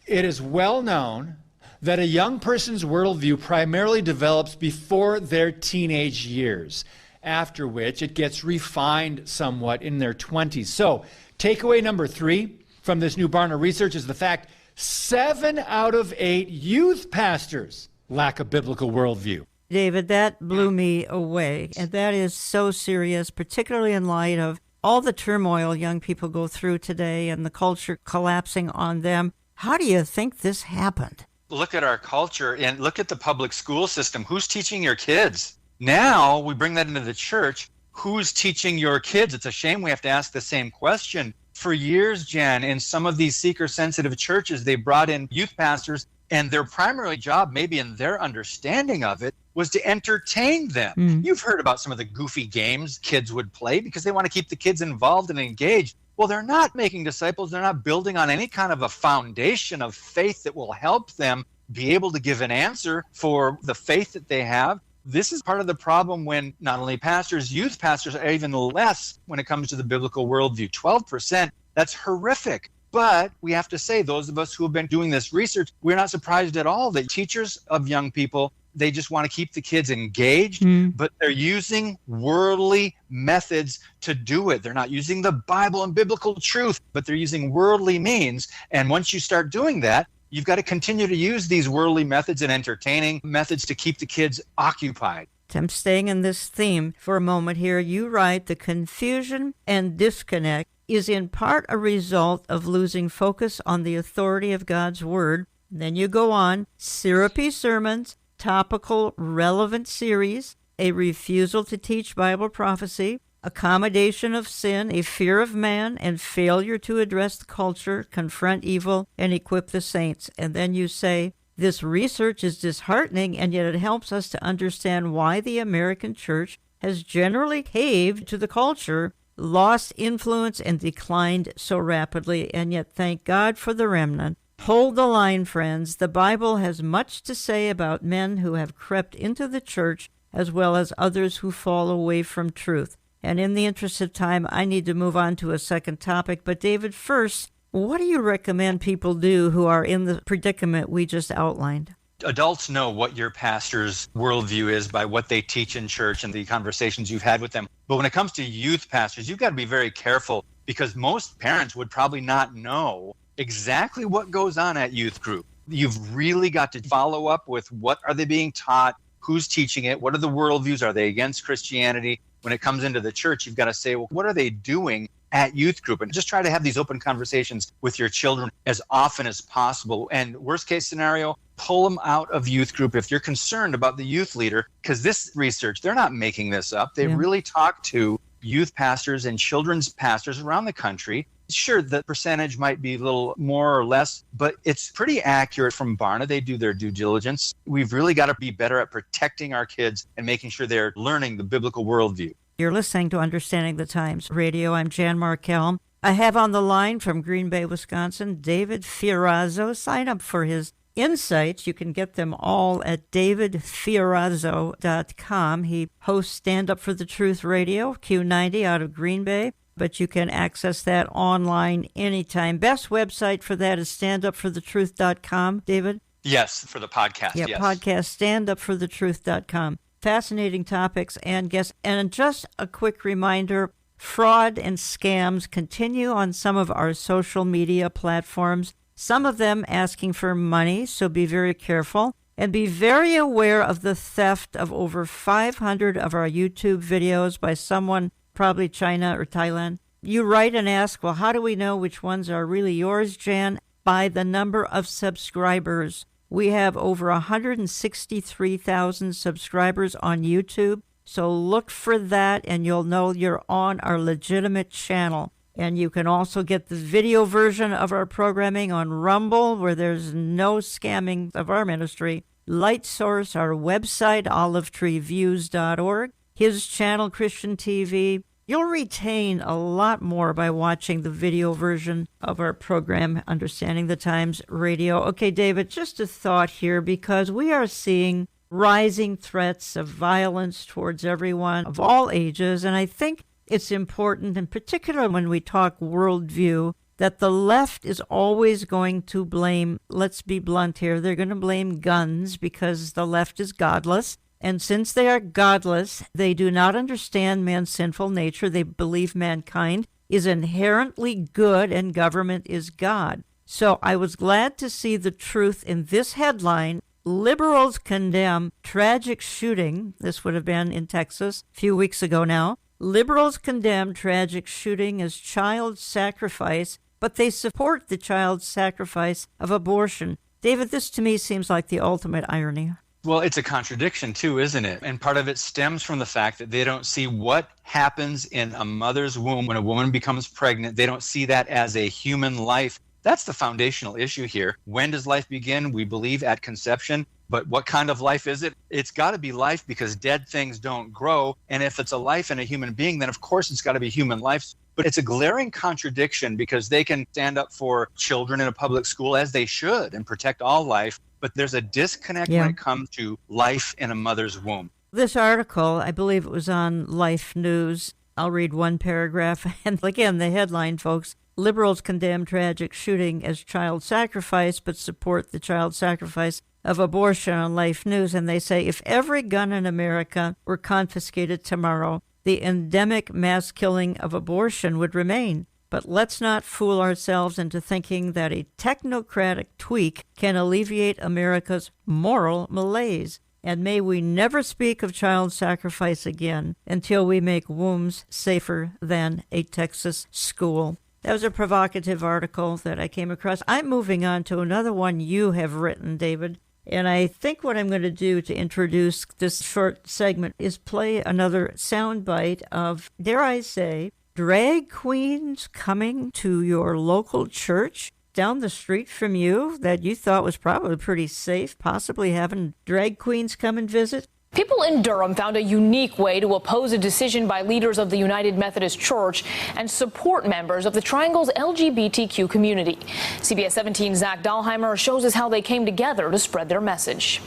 It is well known that a young person's worldview primarily develops before their teenage years, after which it gets refined somewhat in their 20s. So, takeaway number 3 from this new Barna research is the fact 7 out of 8 youth pastors lack a biblical worldview.
David, that blew me away, and that is so serious, particularly in light of all the turmoil young people go through today and the culture collapsing on them. How do you think this happened?
Look at our culture and look at the public school system. Who's teaching your kids? Now we bring that into the church. Who's teaching your kids? It's a shame we have to ask the same question. For years, Jan, in some of these seeker-sensitive churches, they brought in youth pastors, and their primary job, maybe in their understanding of it, was to entertain them. You've heard about some of the goofy games kids would play because they want to keep the kids involved and engaged. Well, they're not making disciples. They're not building on any kind of a foundation of faith that will help them be able to give an answer for the faith that they have. This is part of the problem when not only pastors, youth pastors are even less when it comes to the biblical worldview. 12%, that's horrific. But we have to say, those of us who have been doing this research, we're not surprised at all that teachers of young people, they just want to keep the kids engaged, but they're using worldly methods to do it. They're not using the Bible and biblical truth, but they're using worldly means. And once you start doing that, you've got to continue to use these worldly methods and entertaining methods to keep the kids occupied.
I'm staying in this theme for a moment here. You write, the confusion and disconnect is in part a result of losing focus on the authority of God's Word. Then you go on, syrupy sermons, topical, relevant series, a refusal to teach Bible prophecy, accommodation of sin, a fear of man, and failure to address the culture, confront evil, and equip the saints. And then you say, this research is disheartening, and yet it helps us to understand why the American church has generally caved to the culture, lost influence, and declined so rapidly. And yet, thank God for the remnant. Hold the line, friends. The Bible has much to say about men who have crept into the church as well as others who fall away from truth. And in the interest of time, I need to move on to a second topic. But David, first, what do you recommend people do who are in the predicament we just outlined?
Adults know what your pastor's worldview is by what they teach in church and the conversations you've had with them. But when it comes to youth pastors, you've got to be very careful because most parents would probably not know exactly what goes on at youth group. You've really got to follow up with what are they being taught, who's teaching it, what are the worldviews, are they against Christianity? When it comes into the church, you've got to say, well, what are they doing at youth group, and just try to have these open conversations with your children as often as possible. And worst case scenario, pull them out of youth group if you're concerned about the youth leader, because this research, they're not making this up. They really talk to youth pastors and children's pastors around the country. Sure, the percentage might be a little more or less, but it's pretty accurate from Barna. They do their due diligence. We've really got to be better at protecting our kids and making sure they're learning the biblical worldview.
You're listening to Understanding the Times Radio. I'm Jan Markell. I have on the line from Green Bay, Wisconsin, David Fiorazzo. Sign up for his insights. You can get them all at davidfiorazzo.com. He hosts Stand Up for the Truth Radio, Q90 out of Green Bay, but you can access that online anytime. Best website for that is standupforthetruth.com, David?
Yes, for the podcast.
Yeah,
yes.
Podcast, standupforthetruth.com. Fascinating topics and guests. And just a quick reminder, fraud and scams continue on some of our social media platforms, some of them asking for money, so be very careful. And be very aware of the theft of over 500 of our YouTube videos by someone, probably China or Thailand. You write and ask, well, how do we know which ones are really yours, Jan? By the number of subscribers. We have over 163,000 subscribers on YouTube, so look for that and you'll know you're on our legitimate channel. And you can also get the video version of our programming on Rumble, where there's no scamming of our ministry. Light Source, our website, olivetreeviews.org. His channel, Christian TV. You'll retain a lot more by watching the video version of our program, Understanding the Times Radio. Okay, David, just a thought here, because we are seeing rising threats of violence towards everyone of all ages, and I think it's important, in particular when we talk worldview, that the left is always going to blame, let's be blunt here, they're going to blame guns because the left is godless. And since they are godless, they do not understand man's sinful nature. They believe mankind is inherently good and government is God. So I was glad to see the truth in this headline. Liberals condemn tragic shooting. This would have been in Texas a few weeks ago now. Liberals condemn tragic shooting as child sacrifice, but they support the child sacrifice of abortion. David, this to me seems like the ultimate irony.
Well, it's a contradiction too, isn't it? And part of it stems from the fact that they don't see what happens in a mother's womb when a woman becomes pregnant. They don't see that as a human life. That's the foundational issue here. When does life begin? We believe at conception. But what kind of life is it? It's got to be life, because dead things don't grow. And if it's a life in a human being, then of course it's got to be human life. But it's a glaring contradiction, because they can stand up for children in a public school, as they should, and protect all life. But there's a disconnect when it comes to life in a mother's womb.
This article, I believe it was on Life News. I'll read one paragraph. And again, the headline, folks, liberals condemn tragic shooting as child sacrifice, but support the child sacrifice of abortion on Life News. And they say, if every gun in America were confiscated tomorrow, the endemic mass killing of abortion would remain. But let's not fool ourselves into thinking that a technocratic tweak can alleviate America's moral malaise. And may we never speak of child sacrifice again until we make wombs safer than a Texas school. That was a provocative article that I came across. I'm moving on to another one you have written, David. And I think what I'm going to do to introduce this short segment is play another soundbite of, dare I say, drag queens coming to your local church down the street from you that you thought was probably pretty safe, possibly having drag queens come and visit.
People in Durham found a unique way to oppose a decision by leaders of the United Methodist Church and support members of the Triangle's LGBTQ community. CBS 17's Zach Dahlheimer shows us how they came together to spread their message.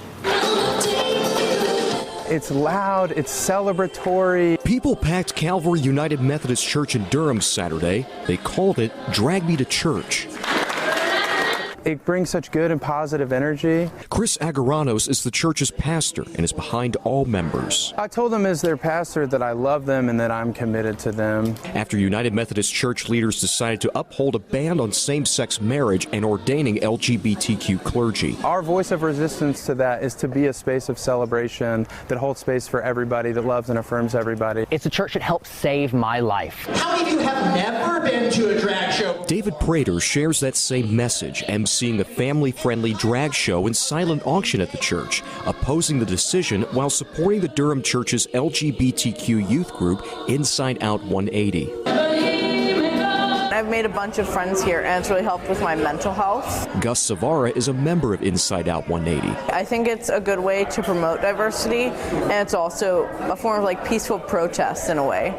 It's loud, it's celebratory.
People packed Calvary United Methodist Church in Durham Saturday. They called it Drag Me to Church.
It brings such good and positive energy.
Chris Agaranos is the church's pastor and is behind all members.
I told them as their pastor that I love them and that I'm committed to them.
After United Methodist Church leaders decided to uphold a ban on same-sex marriage and ordaining LGBTQ clergy.
Our voice of resistance to that is to be a space of celebration that holds space for everybody, that loves and affirms everybody.
It's a church that helped save my life.
How many of you have never been to a drag show?
David Prater shares that same message, emceeing a family-friendly drag show and silent auction at the church, opposing the decision while supporting the Durham Church's LGBTQ youth group, Inside Out 180.
I've made a bunch of friends here, and it's really helped with my mental health.
Gus Savara is a member of Inside Out 180.
I think it's a good way to promote diversity, and it's also a form of like peaceful protest in a way.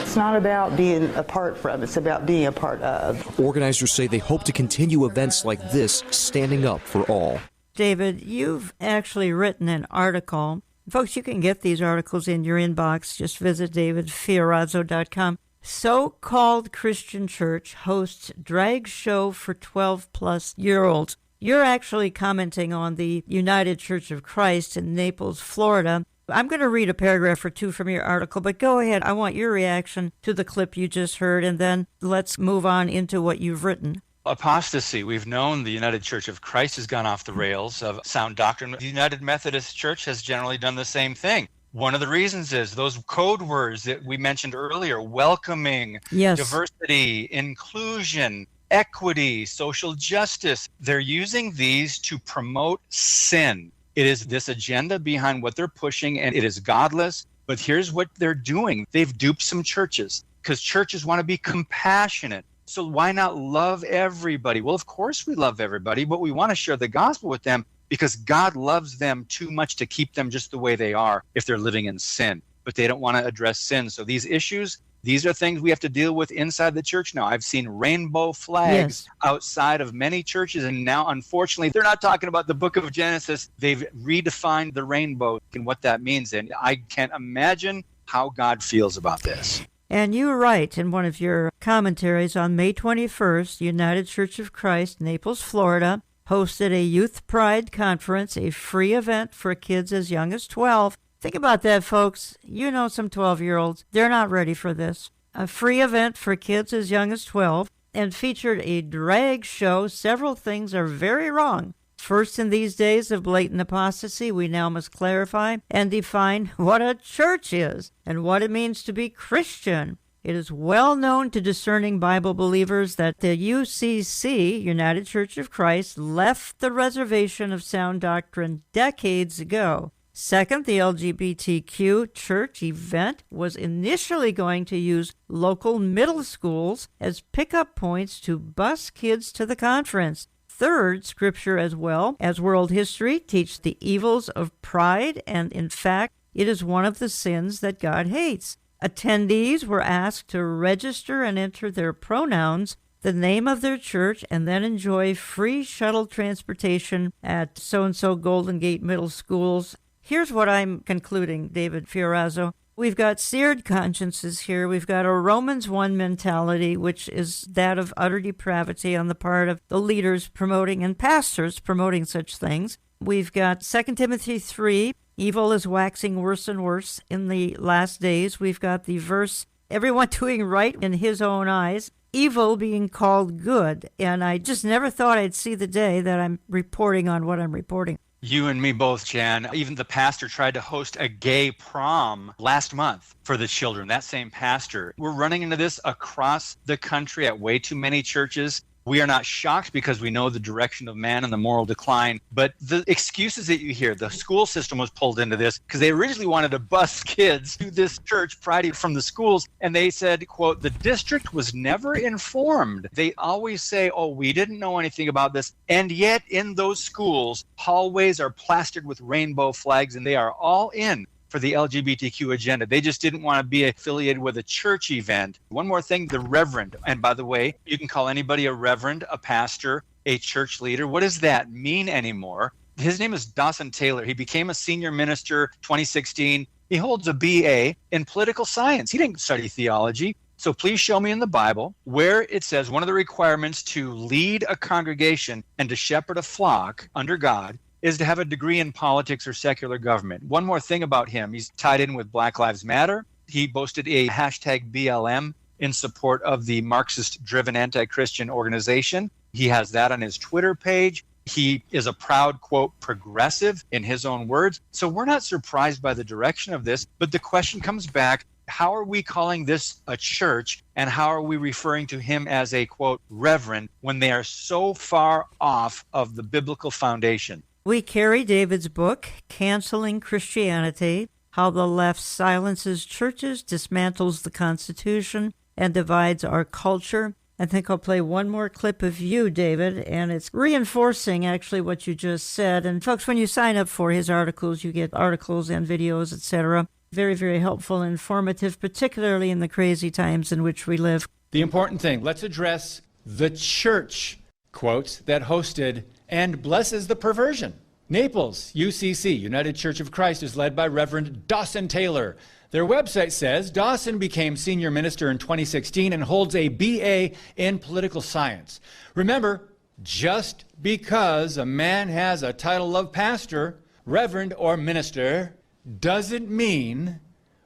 It's not about being apart from, it's about being a part of.
Organizers say they hope to continue events like this, standing up for all.
David, you've actually written an article. Folks, you can get these articles in your inbox. Just visit davidfiorazzo.com. So-called Christian church hosts drag show for 12-plus-year-olds. You're actually commenting on the United Church of Christ in Naples, Florida. I'm going to read a paragraph or two from your article, but go ahead. I want your reaction to the clip you just heard, and then let's move on into what you've written.
Apostasy. We've known the United Church of Christ has gone off the rails of sound doctrine. The United Methodist Church has generally done the same thing. One of the reasons is those code words that we mentioned earlier: welcoming,
yes,
diversity, inclusion, equity, social justice. They're using these to promote sin. It is this agenda behind what they're pushing, and it is godless. But here's what they're doing. They've duped some churches because churches want to be compassionate. So why not love everybody? Well, of course we love everybody, but we want to share the gospel with them because God loves them too much to keep them just the way they are if they're living in sin. But they don't want to address sin. So these issues, these are things we have to deal with inside the church now. I've seen rainbow flags outside of many churches, and now, unfortunately, they're not talking about the book of Genesis. They've redefined the rainbow and what that means, and I can't imagine how God feels about this.
And you write in one of your commentaries on May 21st, United Church of Christ, Naples, Florida, hosted a Youth Pride Conference, a free event for kids as young as 12. Think about that, folks. You know some 12-year-olds. They're not ready for this. A free event for kids as young as 12 and featured a drag show. Several things are very wrong. First, in these days of blatant apostasy, we now must clarify and define what a church is and what it means to be Christian. It is well known to discerning Bible believers that the UCC, United Church of Christ, left the reservation of sound doctrine decades ago. Second, the LGBTQ church event was initially going to use local middle schools as pickup points to bus kids to the conference. Third, Scripture as well as world history teach the evils of pride, and in fact, it is one of the sins that God hates. Attendees were asked to register and enter their pronouns, the name of their church, and then enjoy free shuttle transportation at so-and-so Golden Gate Middle Schools. Here's what I'm concluding, David Fiorazzo. We've got seared consciences here. We've got a Romans 1 mentality, which is that of utter depravity on the part of the leaders promoting and pastors promoting such things. We've got 2 Timothy 3, evil is waxing worse and worse in the last days. We've got the verse, everyone doing right in his own eyes, evil being called good. And I just never thought I'd see the day that I'm reporting on what I'm reporting.
You and me both, Jan. Even the pastor tried to host a gay prom last month for the children, that same pastor. We're running into this across the country at way too many churches. We are not shocked because we know the direction of man and the moral decline. But the excuses that you hear, the school system was pulled into this because they originally wanted to bus kids to this church Friday from the schools. And they said, quote, the district was never informed. They always say, oh, we didn't know anything about this. And yet in those schools, hallways are plastered with rainbow flags, and they are all in for the LGBTQ agenda. They just didn't want to be affiliated with a church event. One more thing, the reverend. And by the way, you can call anybody a reverend, a pastor, a church leader. What does that mean anymore? His name is Dawson Taylor. He became a senior minister 2016. He holds a BA in political science. He didn't study theology. So please show me in the Bible where it says one of the requirements to lead a congregation and to shepherd a flock under God is to have a degree in politics or secular government. One more thing about him, he's tied in with Black Lives Matter. He boasted a hashtag BLM in support of the Marxist-driven anti-Christian organization. He has that on his Twitter page. He is a proud, quote, progressive in his own words. So we're not surprised by the direction of this, but the question comes back, how are we calling this a church, and how are we referring to him as a, quote, reverend, when they are so far off of the biblical foundation?
We carry David's book, Canceling Christianity, How the Left Silences Churches, Dismantles the Constitution, and Divides Our Culture. I think I'll play one more clip of you, David, and it's reinforcing actually what you just said. And folks, when you sign up for his articles, you get articles and videos, etc. Very, very helpful and informative, particularly in the crazy times in which we live.
The important thing, let's address the church, quotes, that hosted and blesses the perversion. Naples, UCC, United Church of Christ, is led by Reverend Dawson Taylor. Their website says Dawson became senior minister in 2016 and holds a BA in political science. Remember, just because a man has a title of pastor, reverend, or minister doesn't mean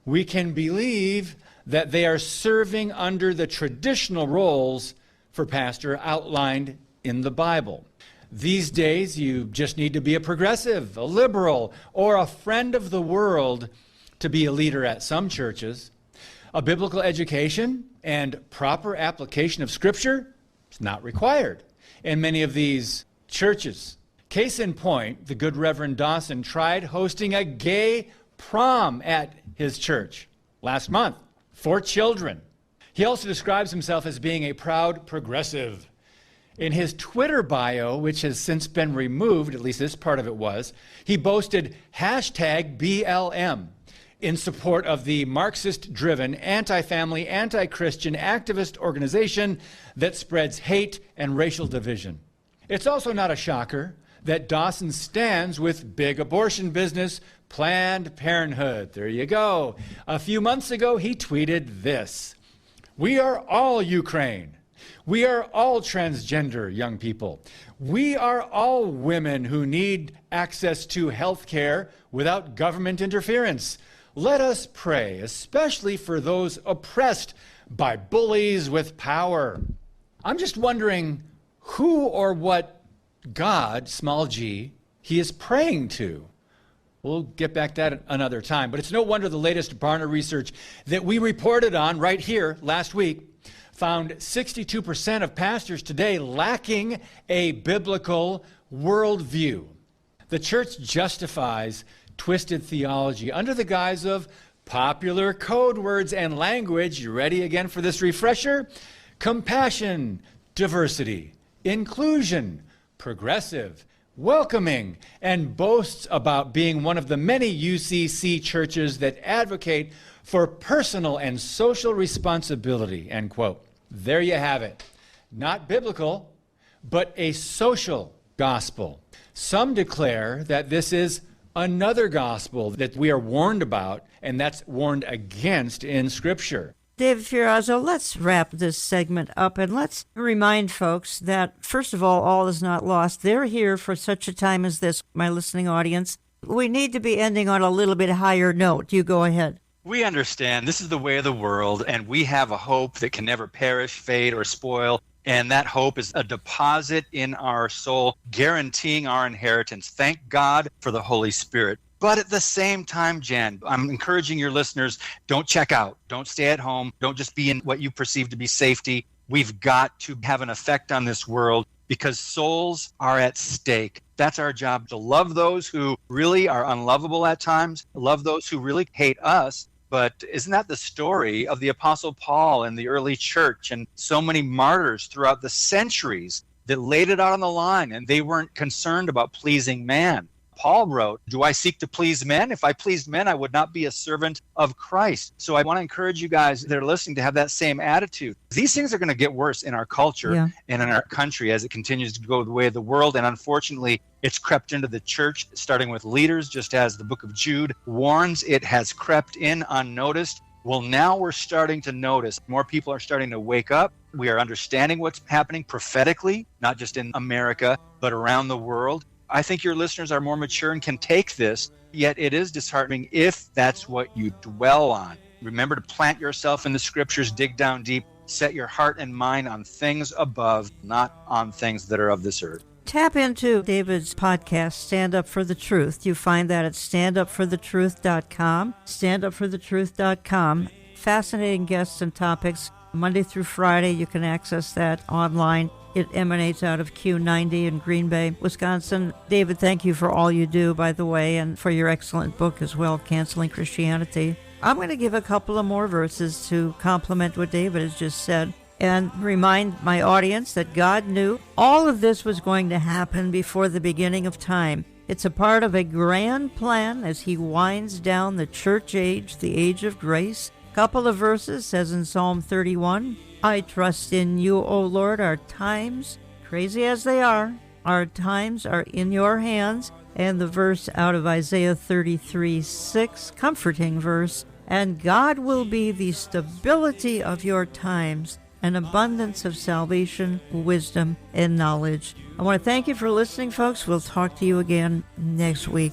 we can believe that they are serving under the traditional roles for pastor outlined in the Bible. These days, you just need to be a progressive, a liberal, or a friend of the world to be a leader at some churches. A biblical education and proper application of Scripture is not required in many of these churches. Case in point, the good Reverend Dawson tried hosting a gay prom at his church last month for children. He also describes himself as being a proud progressive. In his Twitter bio, which has since been removed, at least this part of it was, he boasted hashtag BLM in support of the Marxist-driven, anti-family, anti-Christian activist organization that spreads hate and racial division. It's also not a shocker that Dawson stands with big abortion business, Planned Parenthood. There you go. A few months ago, he tweeted this: "We are all Ukraine. We are all transgender young people. We are all women who need access to health care without government interference. Let us pray, especially for those oppressed by bullies with power." I'm just wondering who or what God, small g, he is praying to. We'll get back to that another time. But it's no wonder the latest Barna research that we reported on right here last week found 62% of pastors today lacking a biblical worldview. The church justifies twisted theology under the guise of popular code words and language. You ready again for this refresher? Compassion, diversity, inclusion, progressive, welcoming, and boasts about being one of the many UCC churches that advocate for personal and social responsibility, end quote. There you have it. Not biblical, but a social gospel. Some declare that this is another gospel that we are warned about, and that's warned against in Scripture.
David Fiorazo, let's wrap this segment up and let's remind folks that, first of all is not lost. They're here for such a time as this, my listening audience. We need to be ending on a little bit higher note. You go ahead.
We understand this is the way of the world, and we have a hope that can never perish, fade, or spoil. And that hope is a deposit in our soul, guaranteeing our inheritance. Thank God for the Holy Spirit. But at the same time, Jan, I'm encouraging your listeners, don't check out. Don't stay at home. Don't just be in what you perceive to be safety. We've got to have an effect on this world because souls are at stake. That's our job, to love those who really are unlovable at times, love those who really hate us. But isn't that the story of the Apostle Paul and the early church and so many martyrs throughout the centuries that laid it out on the line and they weren't concerned about pleasing man? Paul wrote, "Do I seek to please men? If I pleased men, I would not be a servant of Christ." So I want to encourage you guys that are listening to have that same attitude. These things are going to get worse in our culture and in our country as it continues to go the way of the world. And unfortunately, it's crept into the church, starting with leaders, just as the book of Jude warns. It has crept in unnoticed. Well, now we're starting to notice more people are starting to wake up. We are understanding what's happening prophetically, not just in America, but around the world. I think your listeners are more mature and can take this, yet it is disheartening if that's what you dwell on. Remember to plant yourself in the scriptures, dig down deep, set your heart and mind on things above, not on things that are of this earth.
Tap into David's podcast, Stand Up for the Truth. You find that at standupforthetruth.com, standupforthetruth.com. Fascinating guests and topics. Monday through Friday, you can access that online. It emanates out of Q90 in Green Bay, Wisconsin. David, thank you for all you do, by the way, and for your excellent book as well, Canceling Christianity. I'm going to give a couple of more verses to complement what David has just said, and remind my audience that God knew all of this was going to happen before the beginning of time. It's a part of a grand plan as he winds down the church age, the age of grace. Couple of verses says in Psalm 31, I trust in you, O Lord, our times, crazy as they are, our times are in your hands. And the verse out of Isaiah 33:6, comforting verse, and God will be the stability of your times, an abundance of salvation, wisdom, and knowledge. I want to thank you for listening, folks. We'll talk to you again next week.